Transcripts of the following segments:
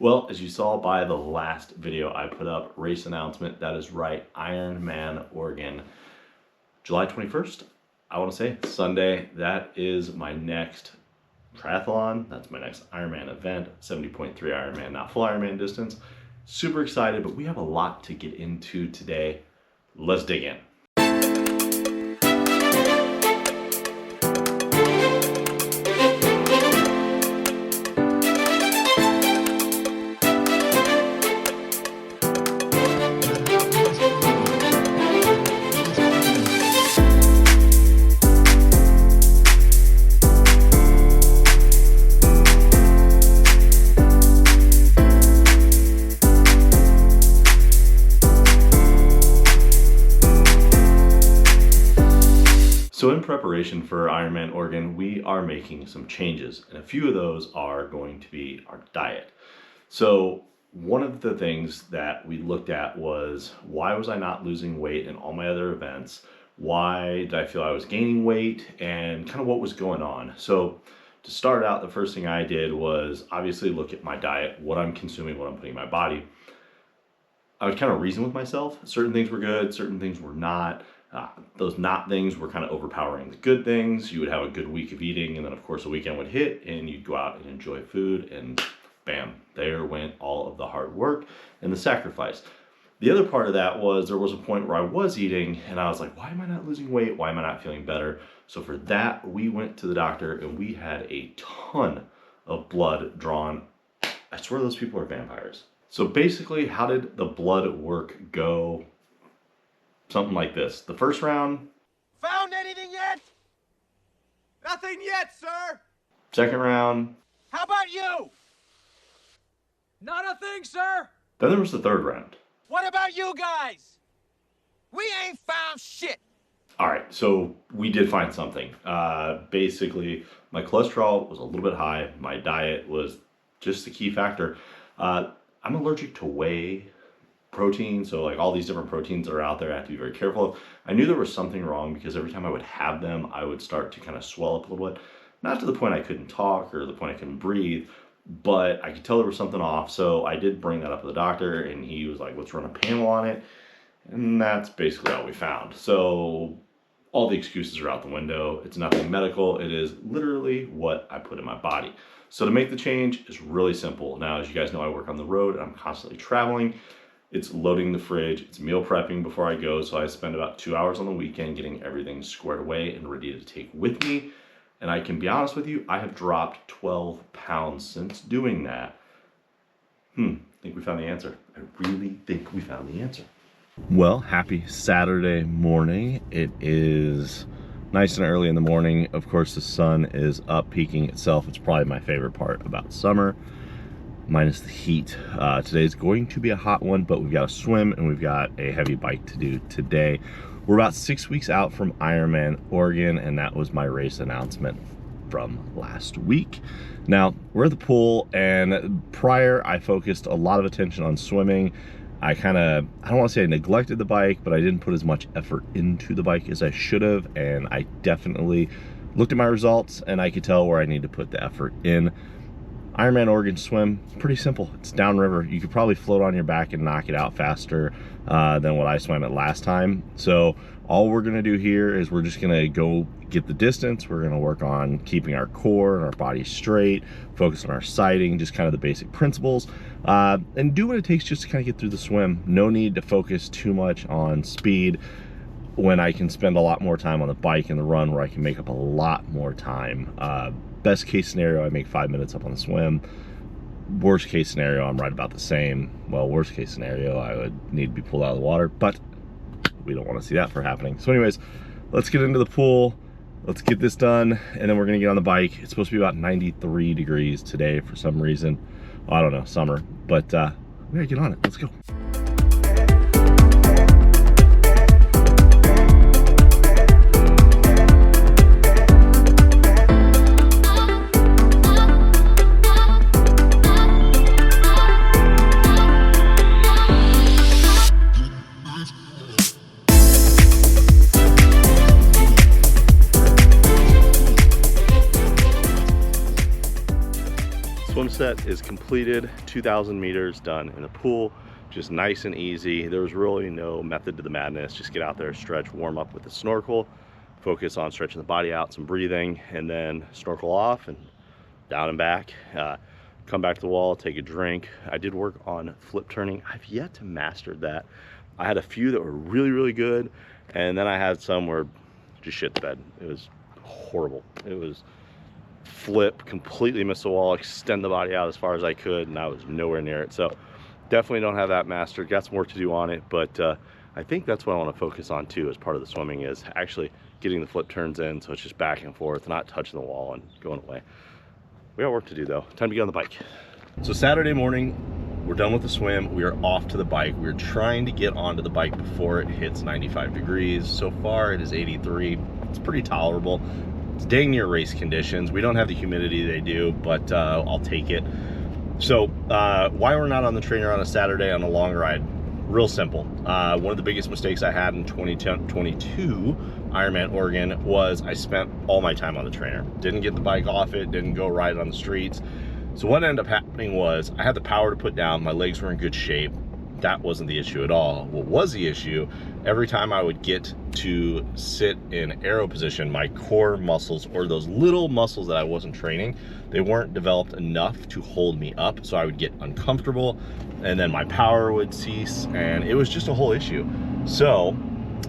Well, as you saw by the last video I put up, race announcement, that is right, Ironman Oregon, July 21st, I want to say, Sunday. That is my next triathlon. That's my next Ironman event, 70.3 Ironman, not full Ironman distance. Super excited, but we have a lot to get into today. Let's dig in. So in preparation for Ironman Oregon, we are making some changes, and a few of those are going to be our diet. So one of the things that we looked at was, why was I not losing weight in all my other events? Why did I feel I was gaining weight, and kind of what was going on? So to start out, the first thing I did was obviously look at my diet, what I'm consuming, what I'm putting in my body. I would kind of reason with myself. Certain things were good, certain things were not. Those not things were kind of overpowering the good things. You would have a good week of eating, and then of course a weekend would hit and you'd go out and enjoy food, and bam, there went all of the hard work and the sacrifice. The other part of that was, there was a point where I was eating and I was like, why am I not losing weight? Why am I not feeling better? So for that, we went to the doctor and we had a ton of blood drawn. I swear those people are vampires. So basically, how did the blood work go? Something like this. The first round. Found anything yet? Nothing yet, sir. Second round. How about you? Not a thing, sir. Then there was the third round. What about you guys? We ain't found shit. All right, so we did find something. Basically, my cholesterol was a little bit high. My diet was just the key factor. I'm allergic to whey protein, so like all these different proteins that are out there, I have to be very careful of. I knew there was something wrong because every time I would have them, I would start to kind of swell up a little bit. Not to the point I couldn't talk or the point I couldn't breathe, but I could tell there was something off. So I did bring that up to the doctor, and he was like, let's run a panel on it. And that's basically all we found. So all the excuses are out the window. It's nothing medical. It is literally what I put in my body. So to make the change is really simple. Now, as you guys know, I work on the road and I'm constantly traveling. It's loading the fridge, it's meal prepping before I go, so I spend about 2 hours on the weekend getting everything squared away and ready to take with me. And I can be honest with you, I have dropped 12 pounds since doing that. I think we found the answer. I really think we found the answer. Well, happy Saturday morning. It is nice and early in the morning. Of course, the sun is up, peaking itself. It's probably my favorite part about summer, minus the heat. Today's going to be a hot one, but we've got a swim and we've got a heavy bike to do today. We're about 6 weeks out from Ironman Oregon, and that was my race announcement from last week. Now, we're at the pool, and prior I focused a lot of attention on swimming. I don't want to say I neglected the bike, but I didn't put as much effort into the bike as I should have, and I definitely looked at my results and I could tell where I need to put the effort in. Ironman Oregon swim, pretty simple. It's downriver. You could probably float on your back and knock it out faster than what I swam at last time. So all we're gonna do here is we're just gonna go get the distance. We're gonna work on keeping our core and our body straight, focus on our sighting, just kind of the basic principles, and do what it takes just to kind of get through the swim. No need to focus too much on speed when I can spend a lot more time on the bike and the run, where I can make up a lot more time. Best case scenario, I make 5 minutes up on the swim. Worst case scenario, I'm right about the same. Well, worst case scenario, I would need to be pulled out of the water, but we don't want to see that for happening. So anyways, let's get into the pool. Let's get this done, and then we're gonna get on the bike. It's supposed to be about 93 degrees today for some reason. I don't know, summer, but we gotta get on it. Let's go. set is completed, 2,000 meters done in the pool, just nice and easy. There was really no method to the madness. Just get out there, stretch, warm up with the snorkel, focus on stretching the body out, some breathing, and then snorkel off and down and back. Come back to the wall, take a drink. I did work on flip turning. I've yet to master that. I had a few that were really, really good, and then I had some where just shit the bed. It was horrible. It was flip, completely miss the wall, extend the body out as far as I could, and I was nowhere near it. So definitely don't have that mastered. Got some work to do on it, but I think that's what I want to focus on too as part of the swimming, is actually getting the flip turns in, so it's just back and forth, not touching the wall and going away. We got work to do though. Time to get on the bike. So Saturday morning, we're done with the swim. We are off to the bike. We're trying to get onto the bike before it hits 95 degrees. So far it is 83. It's pretty tolerable. It's dang near race conditions. We don't have the humidity they do, but I'll take it. So why we're not on the trainer on a Saturday on a long ride? Real simple. One of the biggest mistakes I had in 2022 Ironman Oregon was I spent all my time on the trainer. Didn't get the bike off it, didn't go ride on the streets. So what ended up happening was I had the power to put down, my legs were in good shape. That wasn't the issue at all. What was the issue, every time I would get to sit in arrow position, my core muscles, or those little muscles that I wasn't training, they weren't developed enough to hold me up. So I would get uncomfortable, and then my power would cease, and it was just a whole issue. So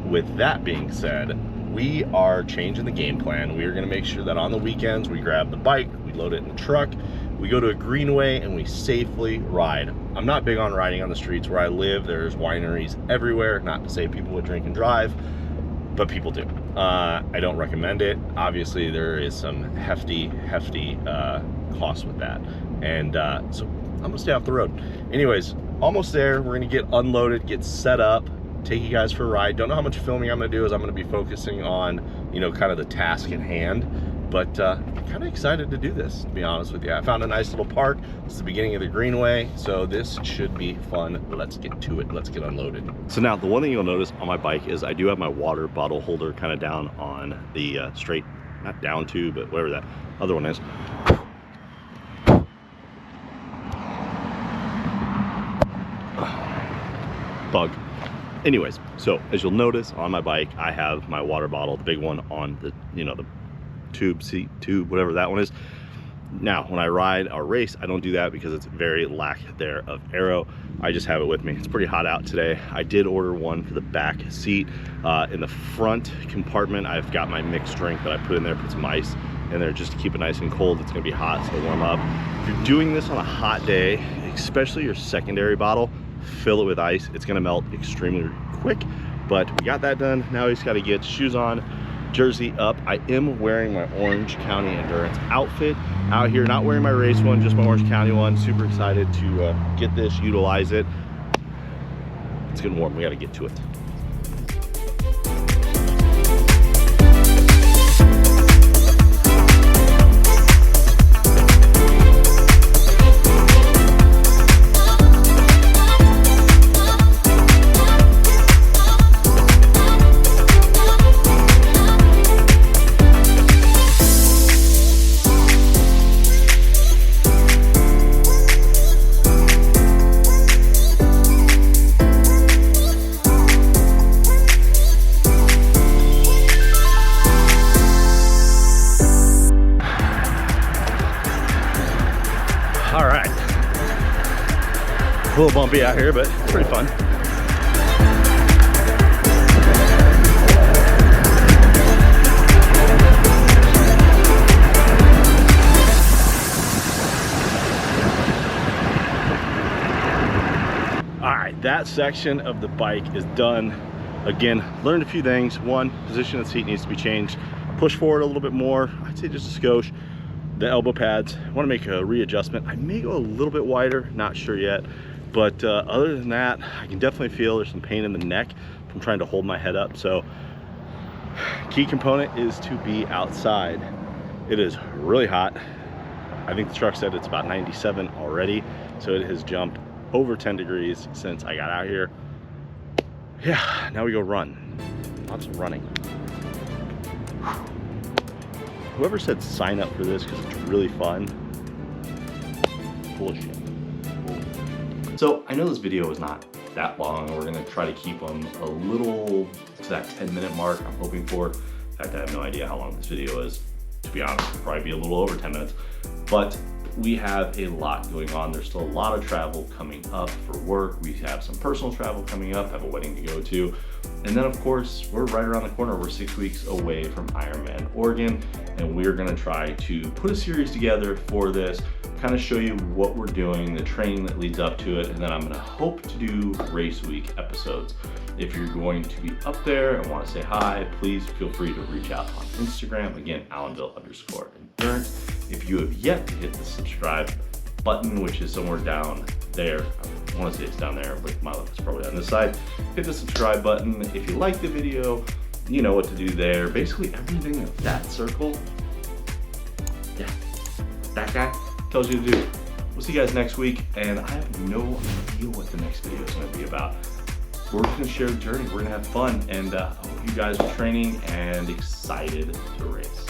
with that being said, we are changing the game plan. We are gonna make sure that on the weekends, we grab the bike, we load it in the truck, we go to a greenway, and we safely ride. I'm not big on riding on the streets where I live. There's wineries everywhere. Not to say people would drink and drive, but people do. I don't recommend it. Obviously, there is some hefty costs with that. And so I'm gonna stay off the road. Anyways, almost there. We're gonna get unloaded, get set up, take you guys for a ride. Don't know how much filming I'm gonna do, as I'm gonna be focusing on, you know, kind of the task in hand. But kind of excited to do this, to be honest with you. I found a nice little park. It's the beginning of the greenway, so this should be fun. Let's get to it. Let's get unloaded. So now the one thing you'll notice on my bike is I do have my water bottle holder kind of down on the straight, not down to, but whatever that other one is. Bug. Anyways, so as you'll notice on my bike, I have my water bottle, the big one, on the, you know, the seat tube, whatever that one is. Now, when I ride or race, I don't do that because it's very lack there of aero. I just have it with me. It's pretty hot out today. I did order one for the back seat. In the front compartment, I've got my mixed drink that I put in there, put some ice in there just to keep it nice and cold. It's gonna be hot, so warm up. If you're doing this on a hot day, especially your secondary bottle, fill it with ice. It's gonna melt extremely quick, but we got that done. Now we just gotta get shoes on, jersey up. I am wearing my Orange County Endurance outfit out here, not wearing my race one, just my Orange County one. Super excited to get this, utilize it. It's getting warm, we gotta get to it. A little bumpy out here, but it's pretty fun. All right, that section of the bike is done. Again, learned a few things. One, position of the seat needs to be changed. Push forward a little bit more. I'd say just a skosh. The elbow pads, I want to make a readjustment. I may go a little bit wider, not sure yet. But other than that, I can definitely feel there's some pain in the neck from trying to hold my head up. So key component is to be outside. It is really hot. I think the truck said it's about 97 already. So it has jumped over 10 degrees since I got out here. Yeah, now we go run. Lots of running. Whoever said sign up for this because it's really fun, bullshit. So I know this video is not that long. We're gonna try to keep them a little to that 10-minute mark I'm hoping for. In fact, I have no idea how long this video is. To be honest, it'll probably be a little over 10 minutes. But we have a lot going on. There's still a lot of travel coming up for work. We have some personal travel coming up, have a wedding to go to. And then of course, we're right around the corner. We're 6 weeks away from Ironman Oregon, and we're gonna try to put a series together for this, kind of show you what we're doing, the training that leads up to it, and then I'm gonna hope to do race week episodes. If you're going to be up there and wanna say hi, please feel free to reach out on Instagram. Again, AllenVille_endurance. If you have yet to hit the subscribe button, which is somewhere down there, I wanna say it's down there, but my look is probably on this side. Hit the subscribe button. If you like the video, you know what to do there. Basically everything that circle, yeah, that guy tells you to do. We'll see you guys next week, and I have no idea what the next video is gonna be about. We're just gonna share the journey, we're gonna have fun, and I hope you guys are training and excited to race.